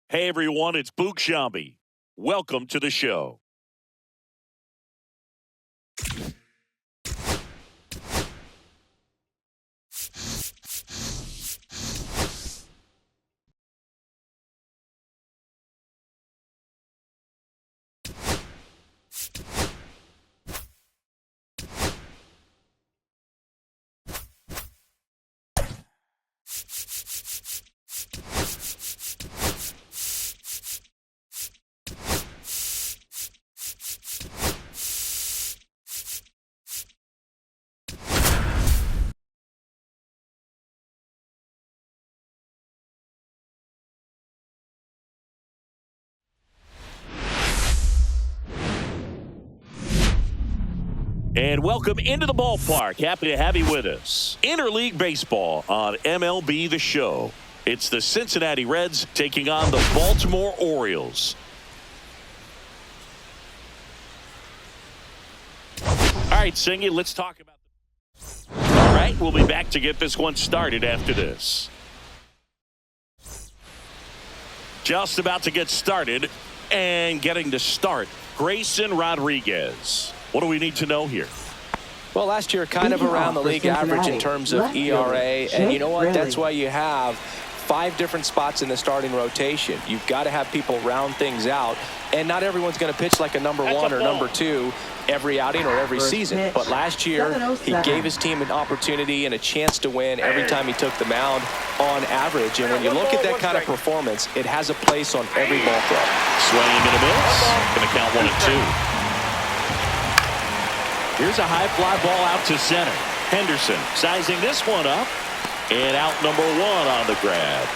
Hey everyone, it's Boog Shambi. Welcome to the show. And welcome into the ballpark. Happy to have you with us. Interleague Baseball on MLB The Show. It's the Cincinnati Reds taking on the Baltimore Orioles. All right, Singy, let's talk about All right, we'll be back to get this one started after this. Just about to get started and getting to start, Grayson Rodriguez. What do we need to know here? Well, last year kind of around the league average in terms of ERA, and you know what? That's why you have 5 different spots in the starting rotation. You've got to have people round things out, and not everyone's going to pitch like a number 1 or number 2 every outing or every season. But last year, he gave his team an opportunity and a chance to win every time he took the mound on average. And when you look at that kind of performance, it has a place on every ball club. Swinging and a miss. Going to count 1 and 2. Here's a high fly ball out to center. Henderson sizing this one up. And out number 1 on the grab.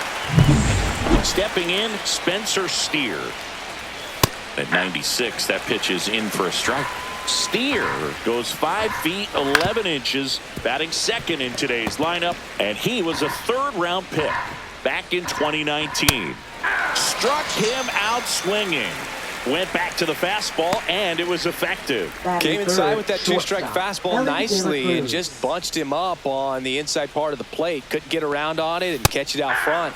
Stepping in, Spencer Steer. At 96, that pitch is in for a strike. Steer goes 5 feet 11 inches, batting second in today's lineup, and he was a 3rd-round pick back in 2019. Struck him out swinging. Went back to the fastball, and it was effective. Came inside with that 2-strike fastball nicely and just bunched him up on the inside part of the plate. Couldn't get around on it and catch it out front.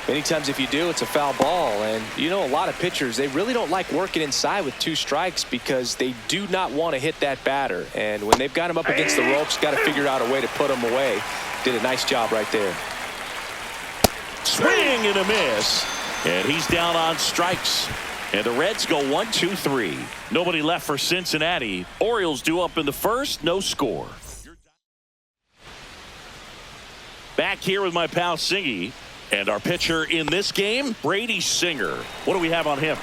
Many times if you do, it's a foul ball. And you know, a lot of pitchers, they really don't like working inside with 2 strikes because they do not want to hit that batter. And when they've got him up against the ropes, got to figure out a way to put him away. Did a nice job right there. Swing and a miss. And he's down on strikes. And the Reds go 1, 2, 3. Nobody left for Cincinnati. Orioles due up in the first, no score. Back here with my pal Singy. And our pitcher in this game, Brady Singer. What do we have on him?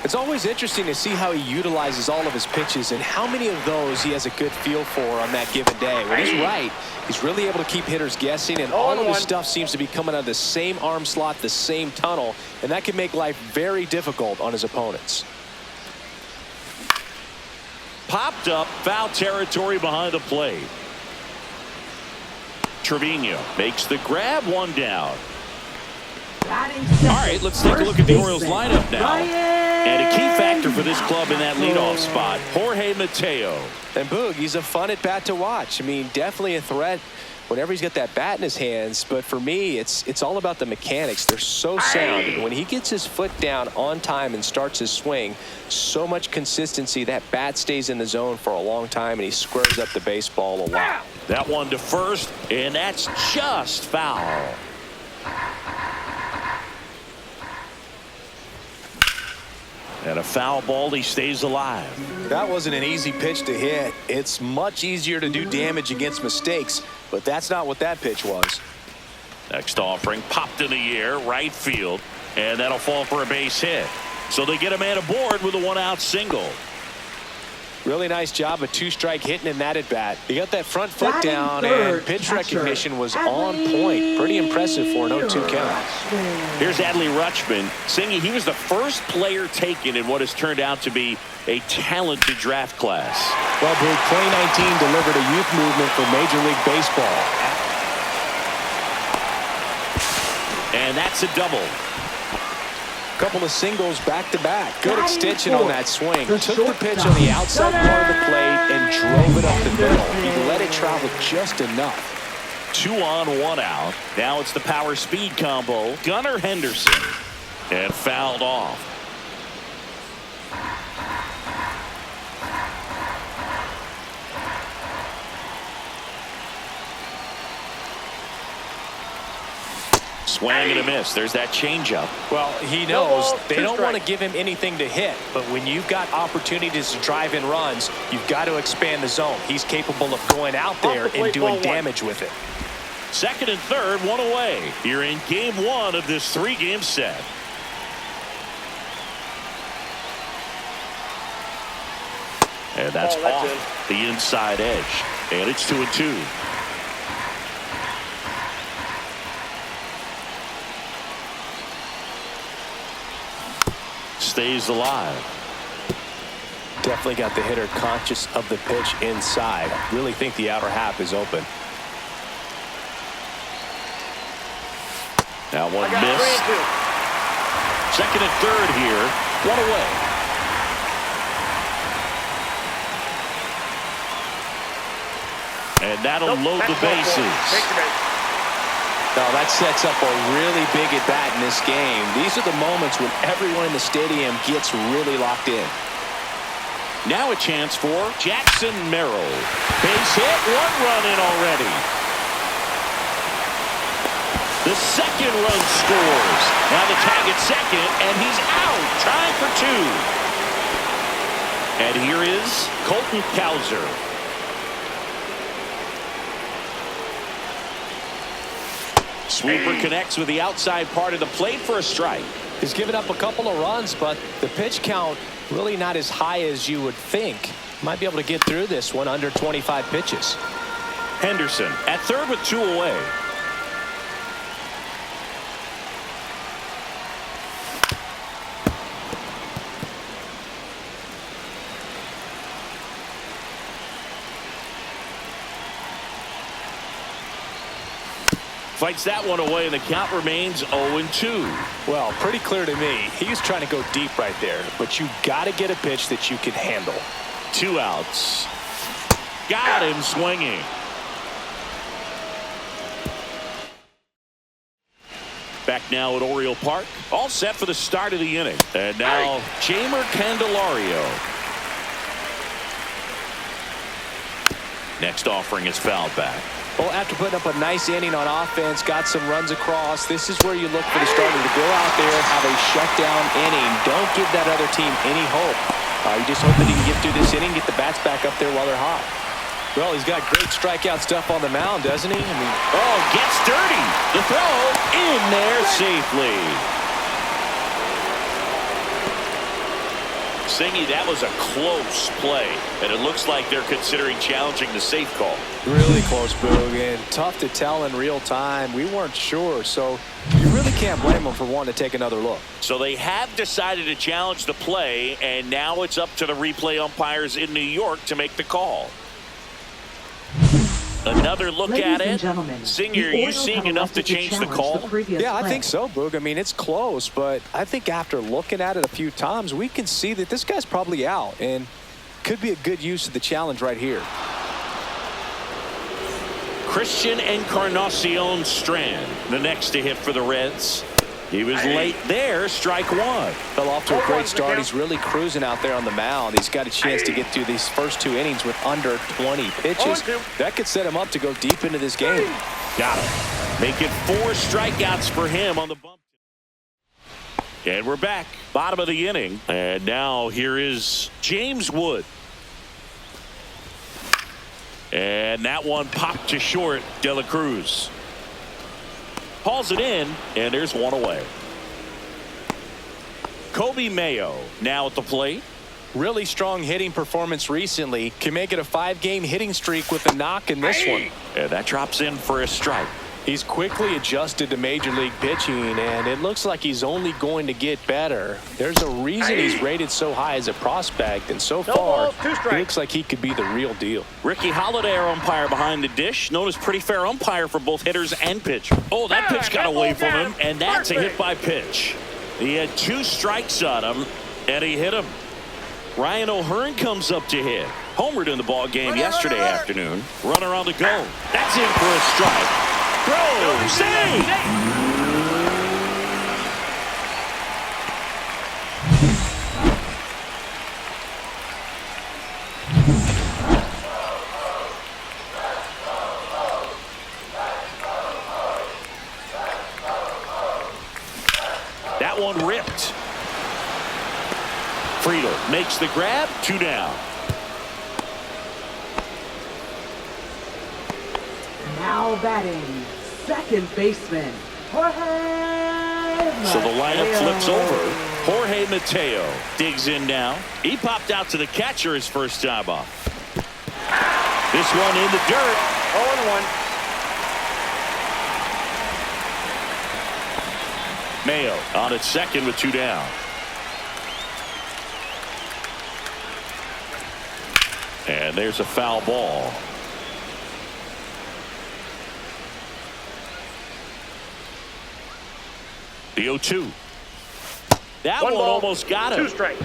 It's always interesting to see how he utilizes all of his pitches and how many of those he has a good feel for on that given day. When he's right, he's really able to keep hitters guessing, and all of his stuff seems to be coming out of the same arm slot, the same tunnel, and that can make life very difficult on his opponents. Popped up, foul territory behind the plate. Trevino makes the grab, 1 down. All right, let's take a look at the Orioles lineup now. And a key factor for this club in that leadoff spot, Jorge Mateo. And Boog, he's a fun at bat to watch. I mean, definitely a threat whenever he's got that bat in his hands. But for me, it's all about the mechanics. They're so sound. And when he gets his foot down on time and starts his swing, so much consistency, that bat stays in the zone for a long time, and he squares up the baseball a lot. That one to first, and that's just foul. And a foul ball, he stays alive. That wasn't an easy pitch to hit. It's much easier to do damage against mistakes, but that's not what that pitch was. Next offering, popped in the air, right field, and that'll fall for a base hit. So they get a man aboard with a 1-out single. Really nice job of 2-strike hitting in that at bat. He got that front foot down, and pitch recognition was on point. Pretty impressive for an 0-2 count. Here's Adley Rutschman. Singy, he was the first player taken in what has turned out to be a talented draft class. Well, Boog, 2019 delivered a youth movement for Major League Baseball. And that's a double. Couple of singles back-to-back. Good extension on that swing. Took the pitch on the outside part of the plate and drove it up the middle. He let it travel just enough. 2 on, 1 out. Now it's the power speed combo. Gunnar Henderson. And fouled off. Swing and a miss. There's that changeup. Well, he knows they don't want to give him anything to hit, but when you've got opportunities to drive in runs, you've got to expand the zone. He's capable of going out there and doing damage with it. Second and third, one away. You're in game one of this three-game set. And that's off the inside edge. And it's 2-2. Stays alive. Definitely got the hitter conscious of the pitch inside. Really think the outer half is open. Now one missed. Second and third here. One away. And that'll load the bases. Now that sets up a really big at bat in this game. These are the moments when everyone in the stadium gets really locked in. Now a chance for Jackson Merrill. Base hit, one run in already. The second run scores. Now the tag at second, and he's out, trying for two. And here is Colton Cowser. Sweeper connects with the outside part of the plate for a strike. He's given up a couple of runs, but the pitch count really not as high as you would think. Might be able to get through this one under 25 pitches. Henderson at third with two away. Fights that one away, and the count remains 0-2. Well, pretty clear to me. He was trying to go deep right there, but you got to get a pitch that you can handle. 2 outs. Got him swinging. Back now at Oriole Park. All set for the start of the inning. And now Jamer Candelario. Next offering is fouled back. Well, after putting up a nice inning on offense, got some runs across, this is where you look for the starter to go out there, have a shutdown inning. Don't give that other team any hope. You just hope that he can get through this inning, get the bats back up there while they're hot. Well, he's got great strikeout stuff on the mound, doesn't he? I mean, gets dirty. The throw in there safely. Singy, that was a close play, and it looks like they're considering challenging the safe call. Really close, Boog, and tough to tell in real time. We weren't sure, so you really can't blame them for wanting to take another look. So they have decided to challenge the play, and now it's up to the replay umpires in New York to make the call. Another look at it. Singer, are you seeing enough to change the call? Yeah, I think so, Boog. I mean, it's close, but I think after looking at it a few times, we can see that this guy's probably out and could be a good use of the challenge right here. Christian Encarnacion Strand, the next to hit for the Reds. He was late there, strike one. Fell off to a great start. He's really cruising out there on the mound. He's got a chance to get through these first 2 innings with under 20 pitches. That could set him up to go deep into this game. Got it. Make it 4 strikeouts for him on the bump. And we're back. Bottom of the inning. And now here is James Wood. And that one popped to short. De La Cruz hauls it in, and there's one away. Kobe Mayo now at the plate. Really strong hitting performance recently. Can make it a 5-game hitting streak with a knock in this one. And that drops in for a strike. He's quickly adjusted to major league pitching, and it looks like he's only going to get better. There's a reason he's rated so high as a prospect, and so far, he looks like he could be the real deal. Ricky Holiday, our umpire behind the dish, known as pretty fair umpire for both hitters and pitchers. Oh, that pitch got away from him, and that's a hit by pitch. He had 2 strikes on him, and he hit him. Ryan O'Hearn comes up to hit. Homered in the ball game yesterday afternoon. Runner on the go. That's in for a strike. Throw, save! That one ripped. Friedel makes the grab. 2 down. Now batting, second baseman, Jorge So the lineup Mateo. flips over. Jorge Mateo digs in now. He popped out to the catcher his first time off. This one in the dirt. 0-1. Mayo on at second with 2 down. And there's a foul ball. The 0-2. That one One ball, almost got him. 2 strikes.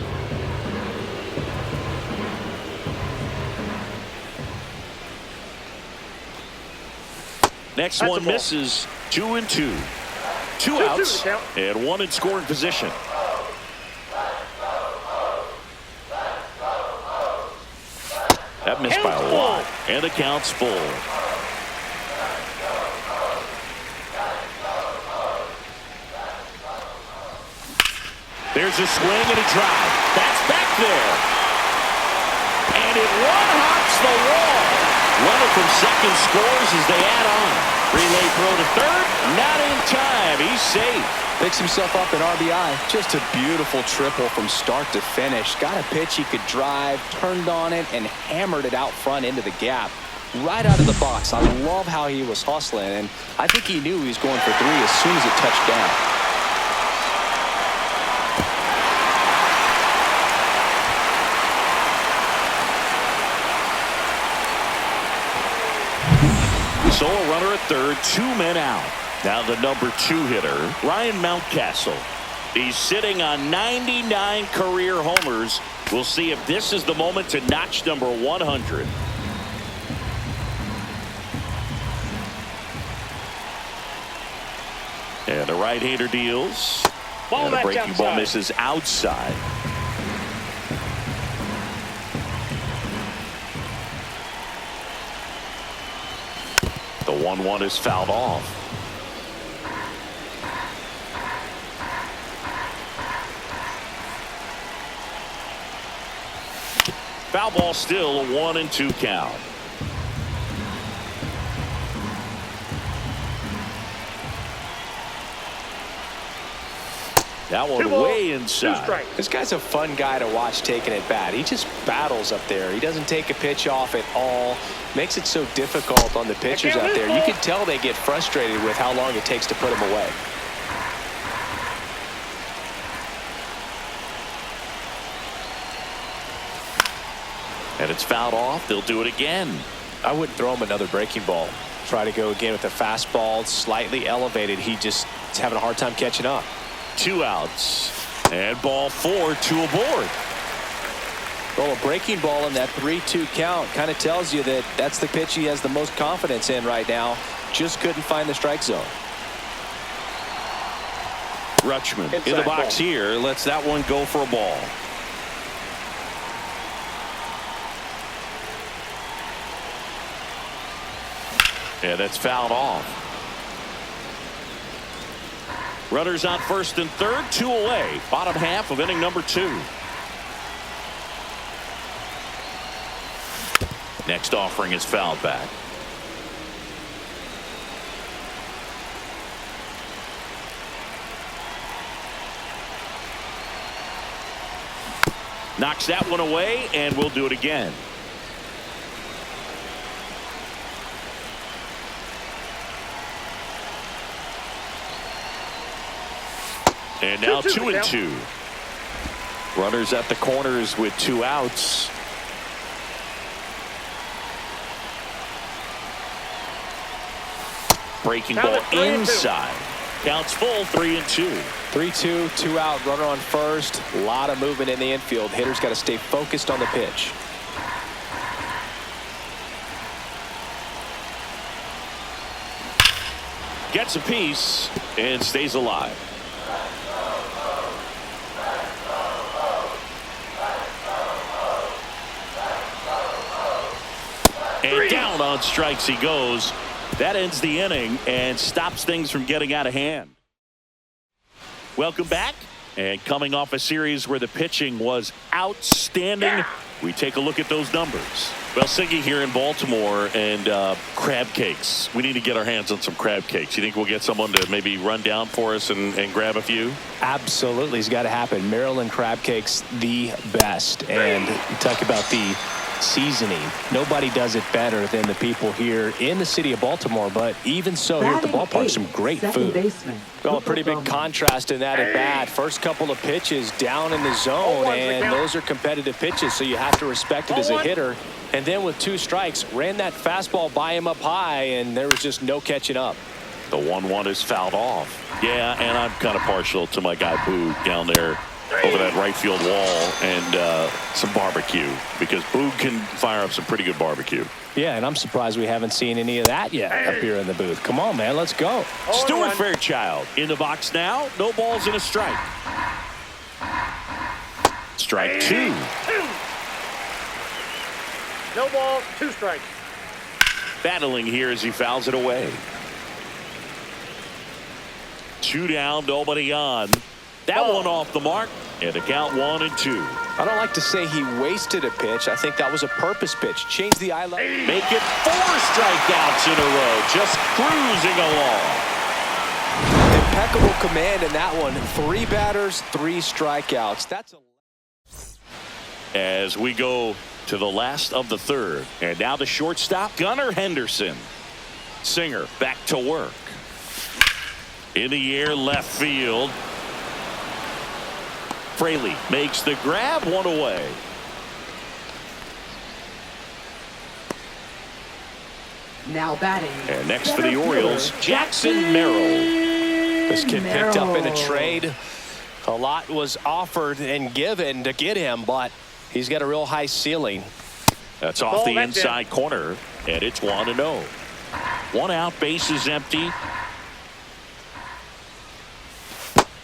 Next That's one a ball. misses. 2-2. 2 2-2 outs count. and 1 in scoring position. That missed by a lot. And the count's full. There's a swing and a drive. That's back there. And it one-hops the wall. Runner from second scores as they add on. Relay throw to third. Not in time. He's safe. Picks himself up an RBI. Just a beautiful triple from start to finish. Got a pitch he could drive, turned on it, and hammered it out front into the gap. Right out of the box. I love how he was hustling, and I think he knew he was going for 3 as soon as it touched down. So a runner at third, 2 men out. Now the number 2 hitter, Ryan Mountcastle. He's sitting on 99 career homers. We'll see if this is the moment to notch number 100. And the right-hander deals. Ball And the back breaking ball outside. misses outside. The 1-1 is fouled off. Foul ball still, a 1-2 count. That one 2 balls, way 2 inside. strikes. This guy's a fun guy to watch taking at bat. He just battles up there. He doesn't take a pitch off at all. Makes it so difficult on the pitchers out there. You can tell they get frustrated with how long it takes to put him away. And it's fouled off. They'll do it again. I wouldn't throw him another breaking ball. Try to go again with a fastball, slightly elevated. He just is having a hard time catching up. 2 outs. And ball 4, 2 aboard. Well, a breaking ball in that 3-2 count kind of tells you that that's the pitch he has the most confidence in right now. Just couldn't find the strike zone. Rutschman in the Inside box ball. here. Lets that one go for a ball. And that's fouled off. Runners on first and third, 2 away. Bottom half of inning number 2. Next offering is fouled back. Knocks that one away, and we'll do it again. And now 2-2. Runners at the corners with 2 outs. Breaking ball inside. Counts full, 3-2. 3-2, 2 out, runner on first. A lot of movement in the infield. Hitter's got to stay focused on the pitch. Gets a piece and stays alive. And down on strikes he goes. That ends the inning and stops things from getting out of hand. Welcome back. And coming off a series where the pitching was outstanding, we take a look at those numbers. Well, Siggy here in Baltimore, and crab cakes. We need to get our hands on some crab cakes. You think we'll get someone to maybe run down for us and grab a few? Absolutely. It's got to happen. Maryland crab cakes, the best. And you talk about the seasoning. Nobody does it better than the people here in the city of Baltimore, but even so, here at the ballpark, some great food. Well, a pretty big contrast in that at bat. First couple of pitches down in the zone, and those are competitive pitches, so you have to respect it as a hitter. And then with 2 strikes, ran that fastball by him up high, and there was just no catching up. The 1-1 is fouled off. Yeah, and I'm kind of partial to my guy Boog down there over that right field wall, and some barbecue, because Boog can fire up some pretty good barbecue. Yeah, and I'm surprised we haven't seen any of that yet up here in the booth. Come on, man, let's go. Stuart Fairchild in the box now. No balls and a strike. Strike 2. No balls, 2 strikes. Battling here as he fouls it away. 2 down, nobody on. That one off the mark, and the count 1-2. I don't like to say he wasted a pitch. I think that was a purpose pitch. Change the eye level. Make it 4 strikeouts in a row, just cruising along. Impeccable command in that one. 3 batters, 3 strikeouts. That's a... As we go to the last of the 3rd, and now the shortstop, Gunnar Henderson. Singer back to work. In the air, left field. Fraley makes the grab, 1 away. Now batting. And next for the Orioles, Jackson Merrill. This kid picked up in a trade. A lot was offered and given to get him, but he's got a real high ceiling. That's off the inside corner, and it's 1-0. 1 out, bases empty.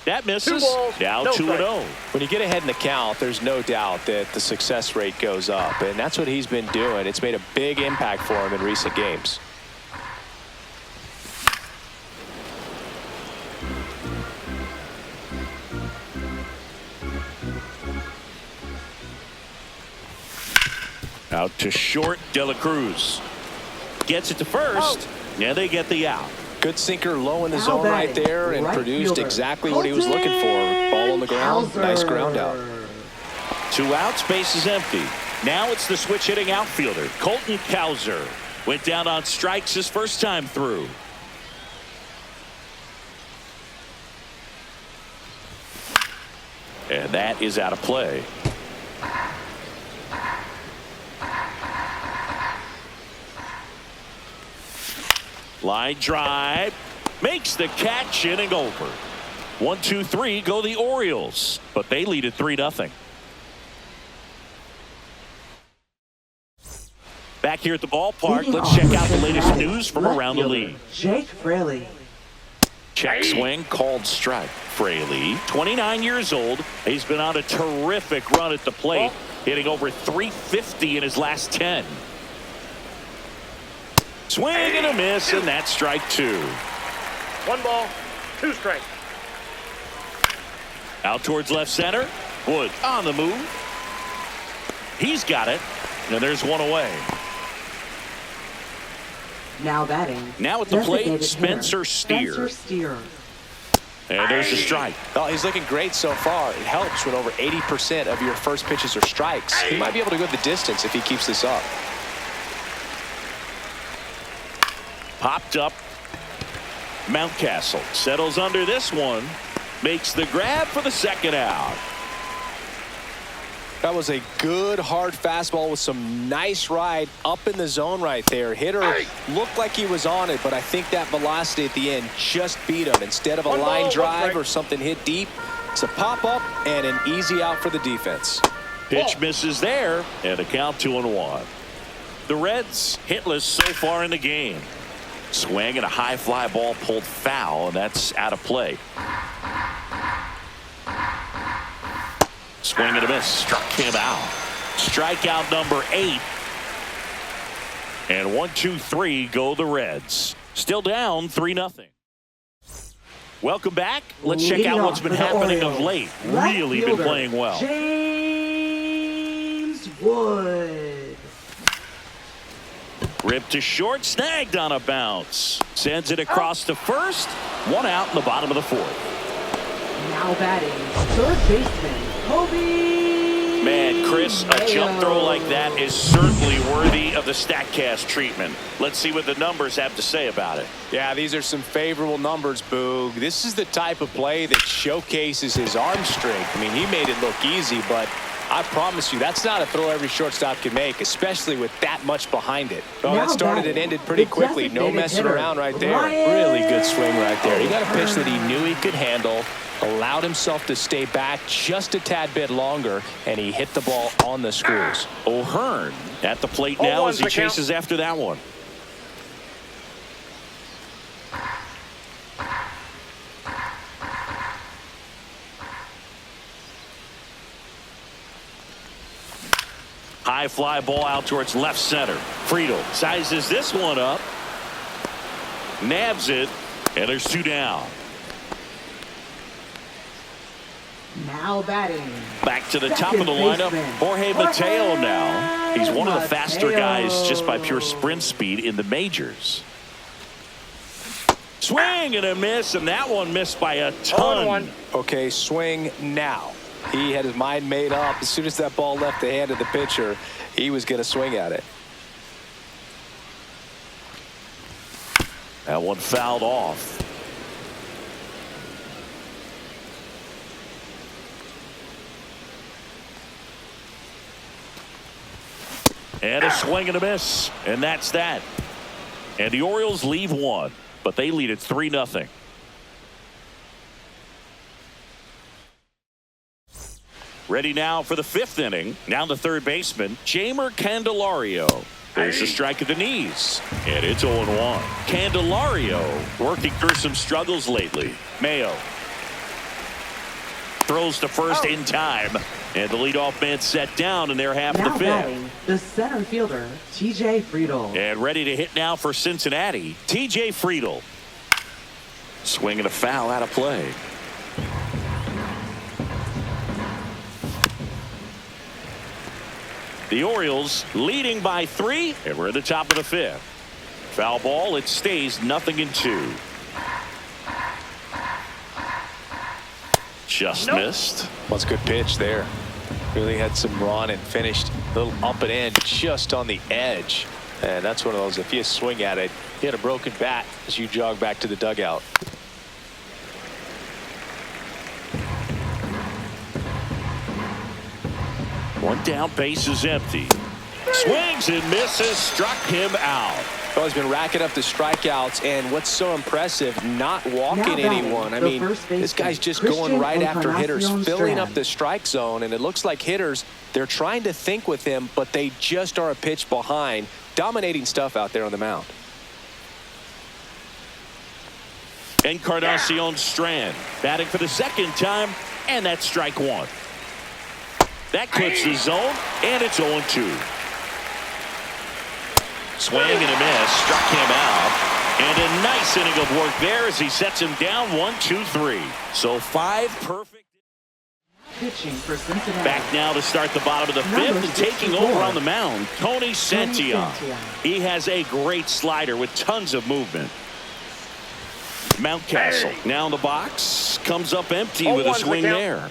That misses. Now 2-0. When you get ahead in the count, there's no doubt that the success rate goes up, and that's what he's been doing. It's made a big impact for him in recent games. Out to short, De La Cruz gets it to first. Yeah, they get the out. Good sinker low in the zone right there, and produced exactly what he was looking for. Ball on the ground, nice ground out. 2 outs, bases empty. Now it's the switch hitting outfielder, Colton Cowser. Went down on strikes his first time through. And that is out of play. Line drive, makes the catch, inning over. 1-2-3 go the Orioles, but they lead at 3-0. Back here at the ballpark, let's check out the latest news from around the league. Jake Fraley. Check swing, called strike. Fraley, 29 years old. He's been on a terrific run at the plate, hitting over 350 in his last 10. Swing and a miss, and that's strike 2. 1 ball, 2 strikes. Out towards left center. Wood on the move. He's got it, and there's 1 away. Now batting. Now at the plate, Spencer Steer. And there's a strike. Oh, he's looking great so far. It helps when over 80% of your first pitches are strikes. He might be able to go the distance if he keeps this up. Popped up. Mountcastle settles under this one. Makes the grab for the 2nd out. That was a good hard fastball with some nice ride up in the zone right there. Hitter looked like he was on it, but I think that velocity at the end just beat him. Instead of a line drive or something hit deep, it's a pop up and an easy out for the defense. Pitch misses there, and a count 2-1. The Reds hitless so far in the game. Swing and a high fly ball pulled foul, and that's out of play. Swing and a miss, struck him out. Strikeout number 8. And 1-2-3 go the Reds. Still down 3-0. Welcome back. Let's check Leading out what's off been for the happening of Orioles, late. left Really been fielder, playing well. James Wood. Ripped to short, snagged on a bounce. Sends it across to first. One out in the bottom of the fourth. Now batting, third baseman, Kobe. Man, Chris, a jump throw like that is certainly worthy of the StatCast treatment. Let's see what the numbers have to say about it. Yeah, these are some favorable numbers, Boog. This is the type of play that showcases his arm strength. I mean, he made it look easy, but I promise you, that's not a throw every shortstop can make, especially with that much behind it. Oh, that started and ended pretty quickly. No messing around right there. Really good swing right there. He got a pitch that he knew he could handle, allowed himself to stay back just a tad bit longer, and he hit the ball on the screws. O'Hearn at the plate now as he chases after that one. High fly ball out towards left center. Friedel sizes this one up. Nabs it. And there's two down. Now batting. Back to the top of the lineup. Jorge Mateo now. He's one of the faster guys just by pure sprint speed in the majors. Swing and a miss, and that one missed by a ton. Okay, swing now. He had his mind made up. As soon as that ball left the hand of the pitcher, he was going to swing at it. That one fouled off. And a swing and a miss. And that's that. And the Orioles leave one, but they lead it 3-0. Ready now for the fifth inning. Now the third baseman, Jeimer Candelario. There's a strike at the knees. And it's 0-1. Candelario working through some struggles lately. Mayo throws to first in time. And the leadoff man set down in their half of the fifth. Batting, the center fielder, TJ Friedel. And ready to hit now for Cincinnati, TJ Friedel. Swinging a foul out of play. The Orioles leading by 3, and we're at the top of the fifth. Foul ball, it stays 0-2. Just missed. What's a good pitch there. Really had some run and finished a little up and in just on the edge. And that's one of those, if you swing at it, you had a broken bat as you jog back to the dugout. One down, base is empty. Swings and misses, struck him out. Well, he's been racking up the strikeouts, and what's so impressive, not walking anyone. I mean, this guy's just going right after hitters, filling up the strike zone, and it looks like hitters, they're trying to think with him, but they just are a pitch behind. Dominating stuff out there on the mound. Encarnacion Strand batting for the second time, and that's strike one. That clips the zone, and it's 0-2. Swing and a miss, struck him out. And a nice inning of work there as he sets him down 1-2-3. So 5 perfect. Pitching for Cincinnati. Back now to start the bottom of the fifth and taking over on the mound, Tony Santillan. He has a great slider with tons of movement. Mountcastle now in the box, comes up empty with a swing there.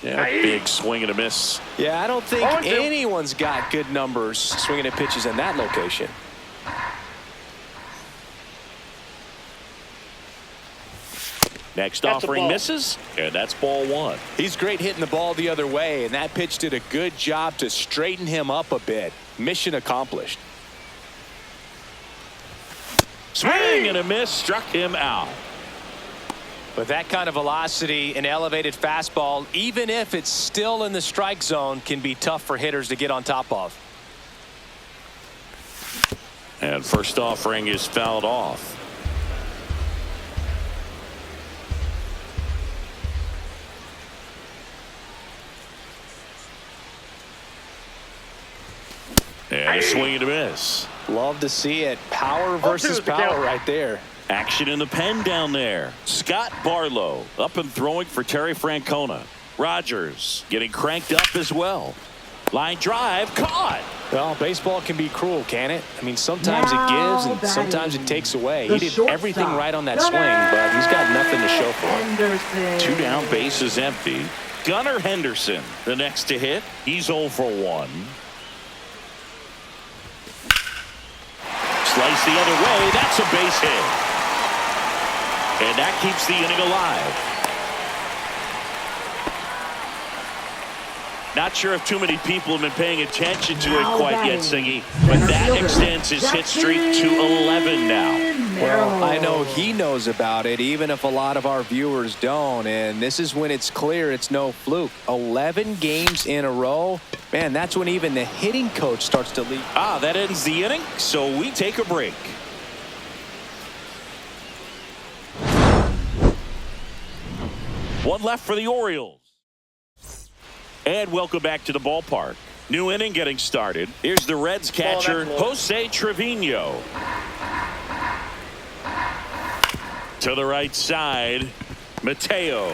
Yeah, big swing and a miss. Yeah, I don't think anyone's got good numbers swinging at pitches in that location. Next offering misses, and that's ball one. He's great hitting the ball the other way, and that pitch did a good job to straighten him up a bit. Mission accomplished. Swing and a miss, struck him out. With that kind of velocity, an elevated fastball, even if it's still in the strike zone, can be tough for hitters to get on top of. And first offering is fouled off. And a swing and a miss. Love to see it. Power versus power right there. Action in the pen down there. Scott Barlow up and throwing for Terry Francona. Rogers getting cranked up as well. Line drive, caught. Well, baseball can be cruel, can it? I mean, sometimes it gives and sometimes it takes away. He did everything right on that swing, but he's got nothing to show for it. 2 down, bases empty. Gunnar Henderson, the next to hit. He's 0 for 1. Slice the other way. That's a base hit. And that keeps the inning alive. Not sure if too many people have been paying attention to it quite yet, Singy, but that extends his hit streak to 11 now. Well, I know he knows about it, even if a lot of our viewers don't, and this is when it's clear it's no fluke. 11 games in a row, man, that's when even the hitting coach starts to lead. That ends the inning, so we take a break. One left for the Orioles. And welcome back to the ballpark. New inning getting started. Here's the Reds catcher, Jose Trevino. To the right side, Mateo.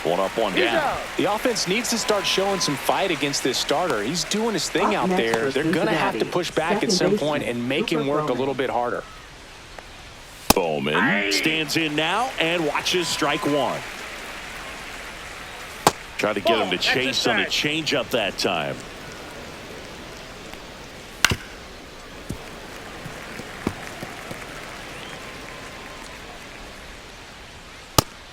1 up, 1 down. The offense needs to start showing some fight against this starter. He's doing his thing out there. They're going to have to push back at some point and make him work a little bit harder. Bowman stands in now and watches strike 1. Try to get him to chase on the changeup that time.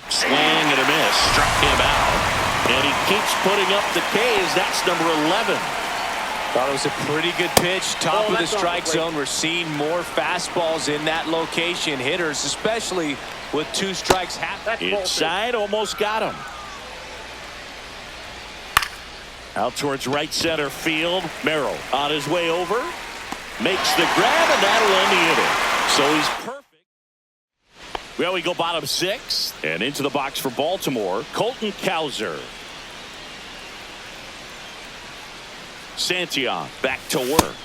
Swing and a miss. Struck him out. And he keeps putting up the Ks. That's number 11. Thought it was a pretty good pitch. Top of the strike zone. We're seeing more fastballs in that location. Hitters, especially with 2 strikes happening. Inside, almost got him. Out towards right center field. Merrill on his way over. Makes the grab, and that'll end the inning. So he's perfect. Well, we go bottom 6. And into the box for Baltimore, Colton Cowser. Santillan back to work.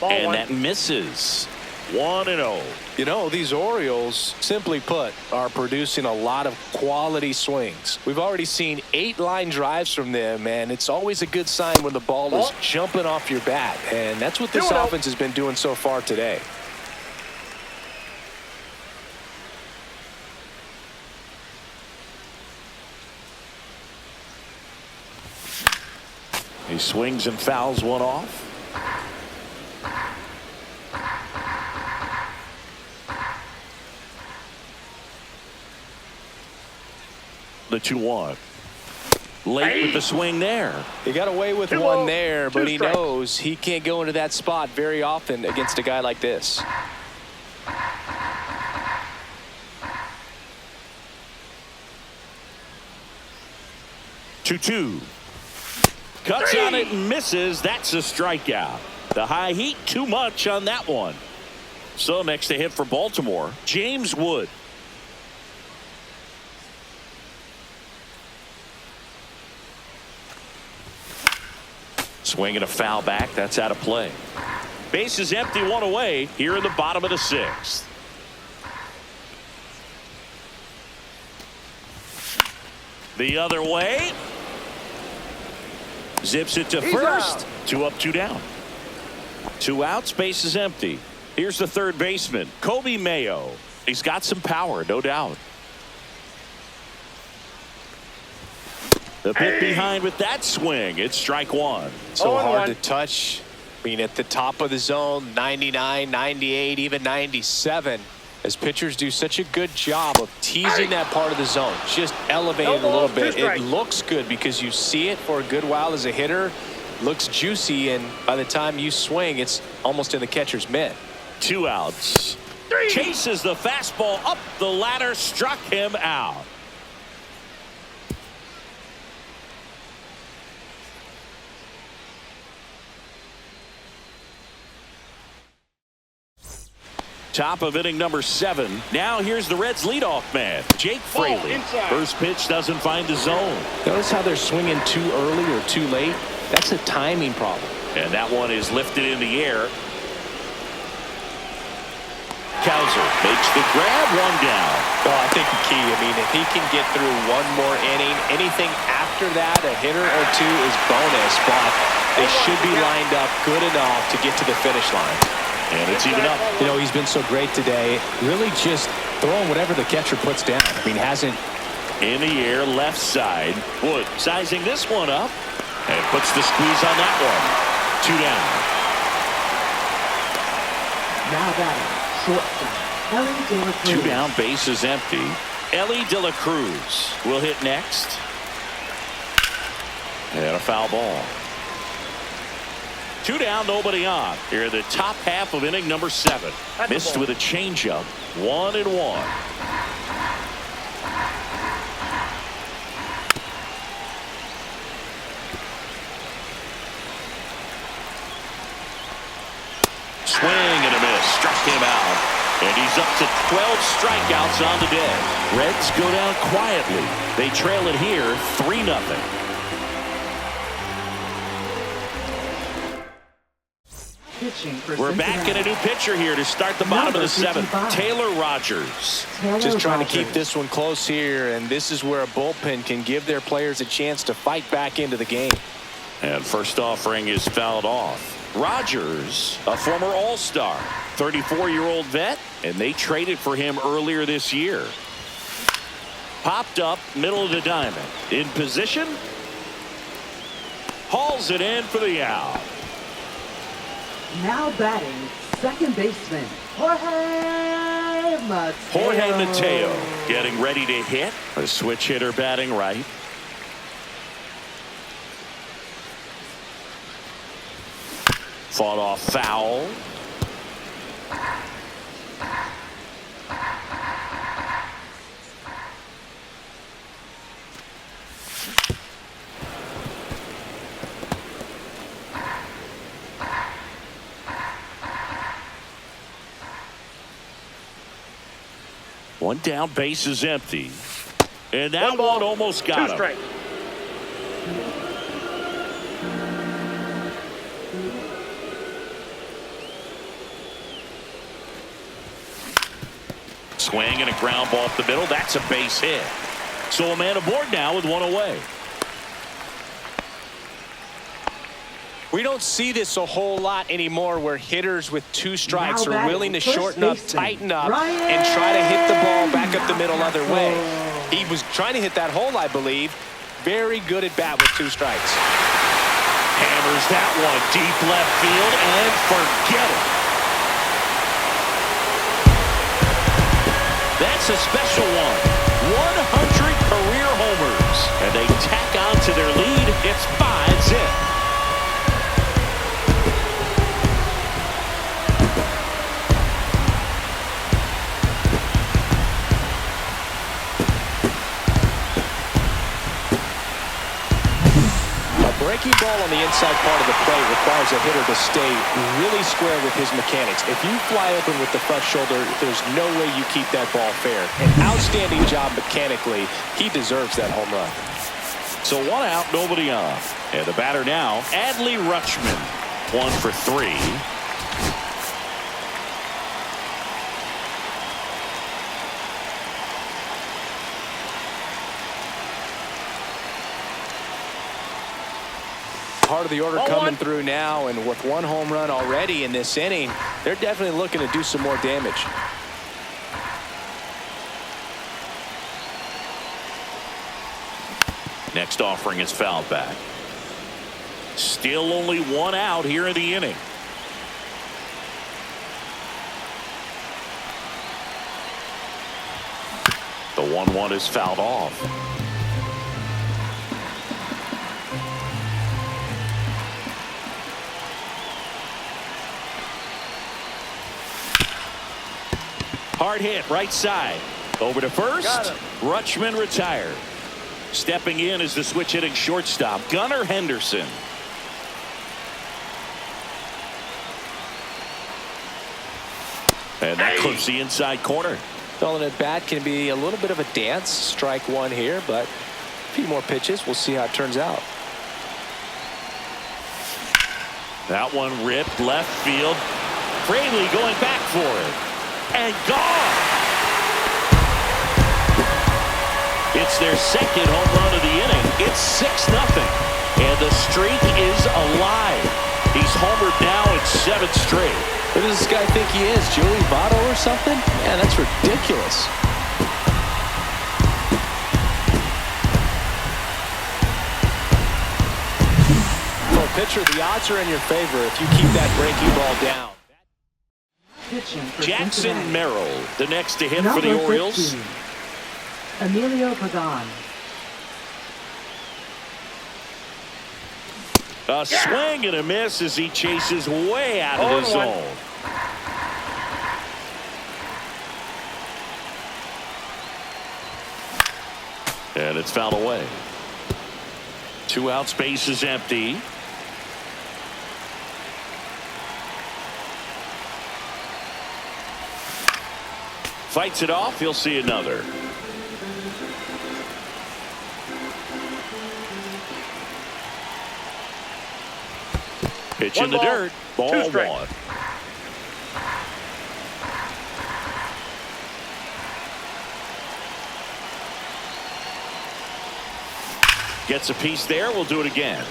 And that misses. 1-0. You know, these Orioles, simply put, are producing a lot of quality swings. We've already seen 8 line drives from them, and it's always a good sign when the ball is jumping off your bat. And that's what this offense has been doing so far today. He swings and fouls one off. The 2-1. Late with the swing there. He got away with one there, but he knows he can't go into that spot very often against a guy like this. Two. Cuts on it and misses. That's a strikeout. The high heat, too much on that one. So next to hit for Baltimore, James Wood. Swinging a foul back. That's out of play. Base is empty, 1 away here in the bottom of the 6th. The other way. Zips it to first. 2 up, 2 down. 2 outs, base is empty. Here's the third baseman, Kobe Mayo. He's got some power, no doubt. The pit behind with that swing. It's strike 1. So hard to touch. I mean, at the top of the zone, 99, 98, even 97. As pitchers do such a good job of teasing that part of the zone, just elevate it a little bit. It looks good because you see it for a good while as a hitter. Looks juicy, and by the time you swing, it's almost in the catcher's mitt. 2 outs. Chases the fastball up the ladder, struck him out. Top of inning number 7. Now here's the Reds leadoff man, Jake Fraley. First pitch doesn't find the zone. Notice how they're swinging too early or too late. That's a timing problem. And that one is lifted in the air. Kowser makes the grab, one down. Well, I think the key, I mean, if he can get through one more inning, anything after that, a hitter or two is bonus, but they should be lined up good enough to get to the finish line. And it's even up. You know, he's been so great today. Really just throwing whatever the catcher puts down. I mean, hasn't. In the air, left side. Wood sizing this one up and puts the squeeze on that one. 2 down. Now batting, shortstop, Ellie De La Cruz. 2 down, base is empty. Ellie De La Cruz will hit next. And a foul ball. 2 down, nobody on. Here in the top half of inning number 7. Missed with a changeup. 1-1. Swing and a miss. Struck him out. And he's up to 12 strikeouts on the day. Reds go down quietly. They trail it here 3-0. We're back in a new pitcher here to start the bottom of the 7th. Taylor Rogers. Just trying to keep this one close here, and this is where a bullpen can give their players a chance to fight back into the game. And first offering is fouled off. Rogers, a former All-Star, 34-year-old vet, and they traded for him earlier this year. Popped up, middle of the diamond. In position. Hauls it in for the out. Now batting, second baseman, Jorge Mateo. Jorge Mateo getting ready to hit. A switch hitter batting right. Fought off foul. One down, base is empty. And that one almost got him. 2 strikes. Swing and a ground ball up the middle. That's a base hit. So a man aboard now with one away. We don't see this a whole lot anymore where hitters with 2 strikes Now are willing to batting, shorten up, first baseman, tighten up, Ryan and try to hit the ball back up the middle other way. He was trying to hit that hole, I believe. Very good at bat with 2 strikes. Hammers that one deep left field and forget it. That's a special one. 100 career homers. And they tack on to their lead. It's 5-zip. Breaking ball on the inside part of the plate requires a hitter to stay really square with his mechanics. If you fly open with the front shoulder, there's no way you keep that ball fair. An outstanding job mechanically. He deserves that home run. So 1 out, nobody on. And the batter now, Adley Rutschman. 1 for 3. Part of the order coming through now, and with 1 home run already in this inning, they're definitely looking to do some more damage. Next offering is fouled back. Still only 1 out here in the inning. The 1-1 is fouled off. Hard hit, right side. Over to first. Rutschman retired. Stepping in is the switch hitting shortstop, Gunnar Henderson. And that clips the inside corner. Throwing at bat can be a little bit of a dance. Strike 1 here, but a few more pitches. We'll see how it turns out. That one ripped left field. Fraley going back for it. And gone. It's their second home run of the inning. It's 6-0. And the streak is alive. He's homered now in 7 straight. Who does this guy think he is? Joey Votto or something? Man, that's ridiculous. For a pitcher, the odds are in your favor if you keep that breaking ball down. Pitching for Jackson Cincinnati. Merrill, the next to hit Number for the Orioles. 15, Emilio Pagan. A swing and a miss as he chases way out of the zone. And it's fouled away. 2 out, space is empty. Fights it off. He'll see another. Pitch in the dirt. Ball 1. Gets a piece there. We'll do it again.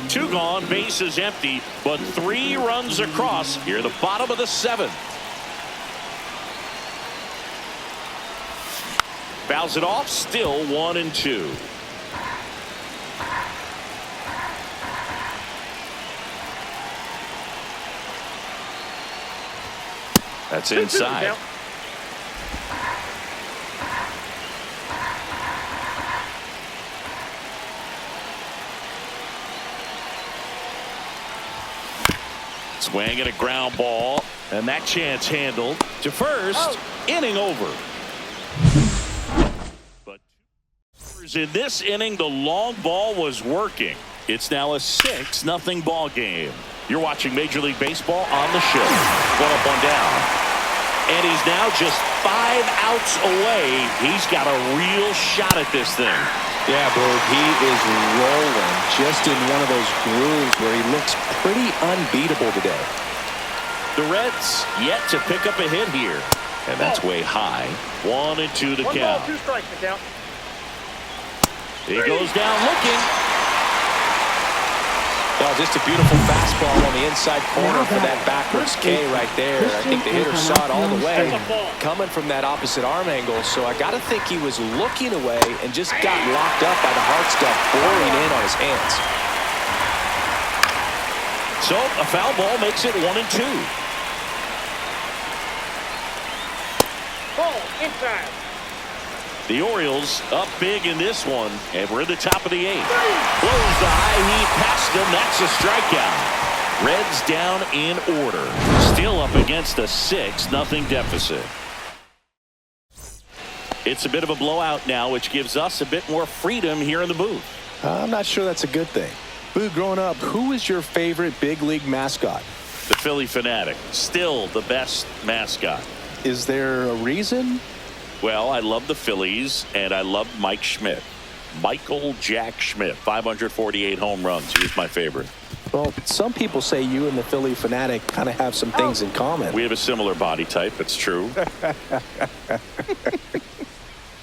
Two gone, base is empty, but 3 runs across here, the bottom of the 7th. Fouls it off, still 1-2. That's inside. Swing and a ground ball, and that chance handled to first. Inning over. But in this inning, the long ball was working. It's now a 6-0 ball game. You're watching Major League Baseball on the show. 1 up, 1 down. And he's now just 5 outs away. He's got a real shot at this thing. Yeah, Blue, he is rolling just in one of those grooves where he looks pretty unbeatable today. The Reds yet to pick up a hit here. And that's way high. 1-2 the count. 1 ball, 2 strikes the count. He goes down looking. Oh, just a beautiful fastball on the inside corner for that backwards K right there. I think the hitter saw it all the way coming from that opposite arm angle. So I got to think he was looking away and just got locked up by the hard stuff boring in on his hands. So a foul ball makes it 1-2. Ball inside. The Orioles up big in this one, and we're at the top of the 8th. Blows the high heat past them. That's a strikeout. Reds down in order. Still up against a 6-0 deficit. It's a bit of a blowout now, which gives us a bit more freedom here in the booth. I'm not sure that's a good thing. Boo, growing up, who was your favorite big league mascot? The Philly Fanatic, still the best mascot. Is there a reason? Well, I love the Phillies, and I love Mike Schmidt. Michael Jack Schmidt, 548 home runs. He was my favorite. Well, some people say you and the Philly Fanatic kind of have some things in common. We have a similar body type. It's true.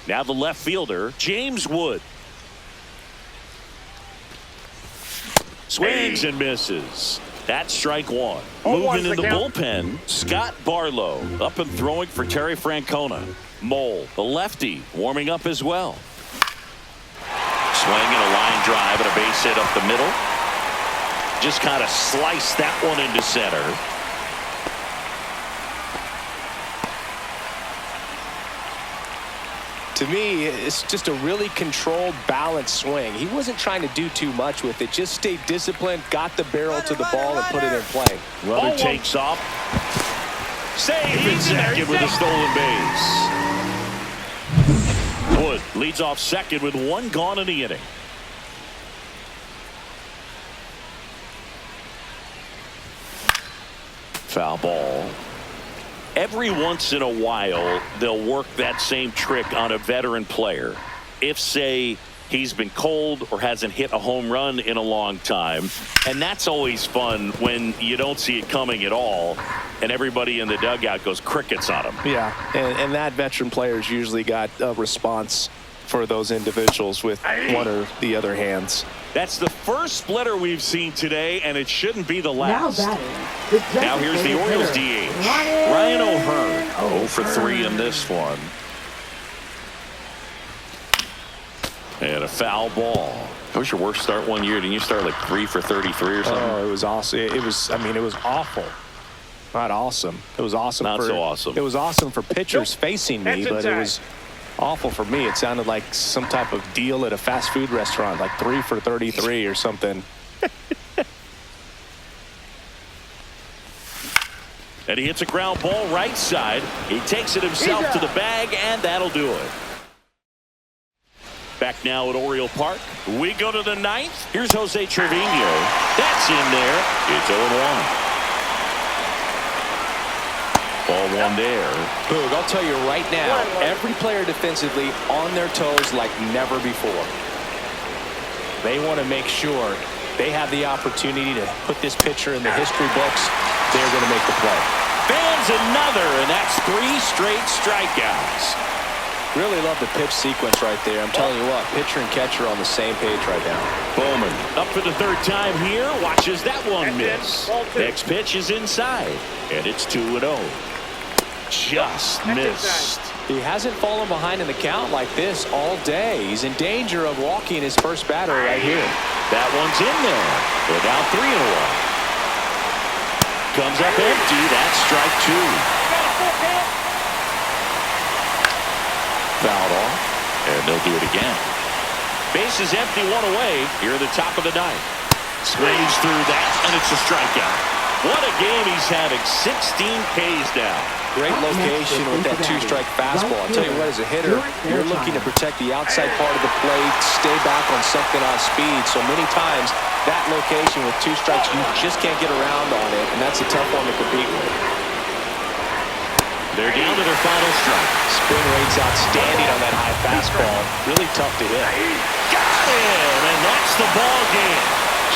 Now the left fielder, James Wood. Swings and misses. That's strike 1. Moving in the bullpen, Scott Barlow up and throwing for Terry Francona. Mole, the lefty, warming up as well. Swing and a line drive and a base hit up the middle. Just kind of sliced that one into center. To me, it's just a really controlled, balanced swing. He wasn't trying to do too much with it. Just stayed disciplined, got the barrel to the ball, and put it in play. Runner takes off. Save in second with a stolen base. Wood leads off second with 1 gone in the inning. Foul ball. Every once in a while, they'll work that same trick on a veteran player. If, say, he's been cold or hasn't hit a home run in a long time. And that's always fun when you don't see it coming at all and everybody in the dugout goes crickets on him. Yeah, and that veteran player's usually got a response for those individuals with one or the other hands. That's the first splitter we've seen today, and it shouldn't be the last. Now here's the Orioles DH. Ryan O'Hearn, 0 for 3 in this one. And a foul ball. That was your worst start one year. Didn't you start like 3 for 33 or something? Oh, it was awesome. It was awful. Not awesome. It was awesome. Not so awesome. It was awesome for pitchers facing me, but it was awful for me. It sounded like some type of deal at a fast food restaurant, like 3 for 33 or something. And he hits a ground ball right side. He takes it himself to the bag, and that'll do it. Back now at Oriole Park. We go to the 9th. Here's Jose Trevino. That's in there. It's 0-1. Ball one there. Boog, I'll tell you right now, every player defensively on their toes like never before. They want to make sure they have the opportunity to put this pitcher in the history books. They're going to make the play. Fans another, and that's 3 straight strikeouts. Really love the pitch sequence right there. I'm telling you what, pitcher and catcher on the same page right now. Bowman up for the 3rd time here. Watches that one miss. Next pitch is inside, and it's 2-0. Just missed. He hasn't fallen behind in the count like this all day. He's in danger of walking his first batter right here. That one's in there. They're down 3-1. Comes up empty. That's strike 2. Fouled off, and they'll do it again. Base is empty, 1 away here at the top of the 9th. Swings through that, and it's a strikeout. What a game he's having. 16 Ks down. Great location with that 2-strike fastball. I'll tell you what, as a hitter, you're looking to protect the outside part of the plate, stay back on something on speed. So many times, that location with 2 strikes, you just can't get around on it, and that's a tough one to compete with. They're down to their final strike. Spin rate's outstanding on that high fastball. Really tough to hit. Got him, and that's the ball game.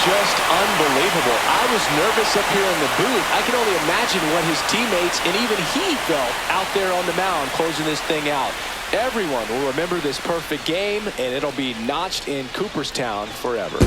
Just unbelievable. I was nervous up here in the booth. I can only imagine what his teammates and even he felt out there on the mound closing this thing out. Everyone will remember this perfect game, and it'll be notched in Cooperstown forever.